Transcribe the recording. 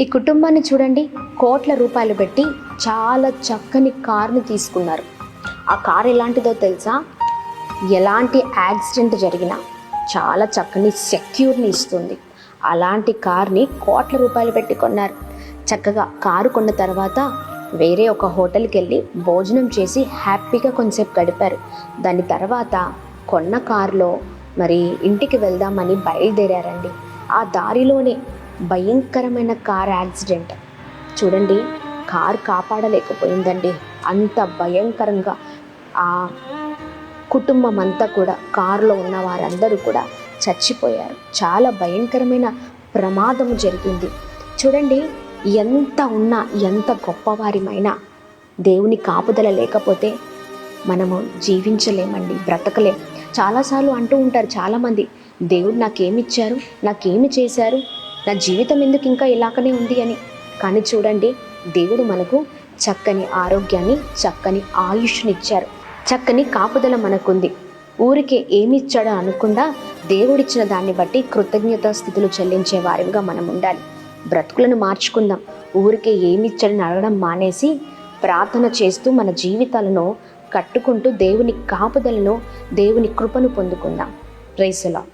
ఈ కుటుంబాన్ని చూడండి, కోట్ల రూపాయలు పెట్టి చాలా చక్కని కార్ని తీసుకున్నారు. ఆ కార్ ఎలాంటిదో తెలుసా? ఎలాంటి యాక్సిడెంట్ జరిగినా చాలా చక్కని సెక్యూర్ని ఇస్తుంది. అలాంటి కార్ని కోట్ల రూపాయలు పెట్టి కొన్నారు. చక్కగా కారు కొన్న తర్వాత వేరే ఒక హోటల్కి వెళ్ళి భోజనం చేసి హ్యాపీగా కొంచెంసేపు గడిపారు. దాని తర్వాత కొన్న కారులో మరి ఇంటికి వెళ్దామని బయలుదేరారండి. ఆ దారిలోనే భయంకరమైన కార్ యాక్సిడెంట్. చూడండి, కారు కాపాడలేకపోయిందండి. అంత భయంకరంగా ఆ కుటుంబం అంతా కూడా, కారులో ఉన్న వారందరూ కూడా చచ్చిపోయారు. చాలా భయంకరమైన ప్రమాదం జరిగింది. చూడండి, ఎంత ఉన్నా, ఎంత గొప్పవారిమైనా దేవుని కాపుదల లేకపోతే మనము జీవించలేమండి, బ్రతకలేం. చాలాసార్లు అంటూ ఉంటారు చాలామంది, దేవుడు నాకేమిచ్చారు, నాకేమి చేశారు, నా జీవితం ఎందుకు ఇంకా ఇలాగనే ఉంది అని. కానీ చూడండి, దేవుడు మనకు చక్కని ఆరోగ్యాన్ని, చక్కని ఆయుష్నిచ్చారు, చక్కని కాపుదల మనకుంది. ఊరికే ఏమి ఇచ్చాడో అనకుండా దేవుడిచ్చిన దాన్ని బట్టి కృతజ్ఞతా స్థితులు చెల్లించే వారిగా మనం ఉండాలి. బ్రతుకులను మార్చుకుందాం. ఊరికే ఏమి ఇచ్చాడని అడగడం మానేసి ప్రార్థన చేస్తూ మన జీవితాలను కట్టుకుంటూ దేవుని కాపుదలను, దేవుని కృపను పొందుకుందాం. Praise the lord.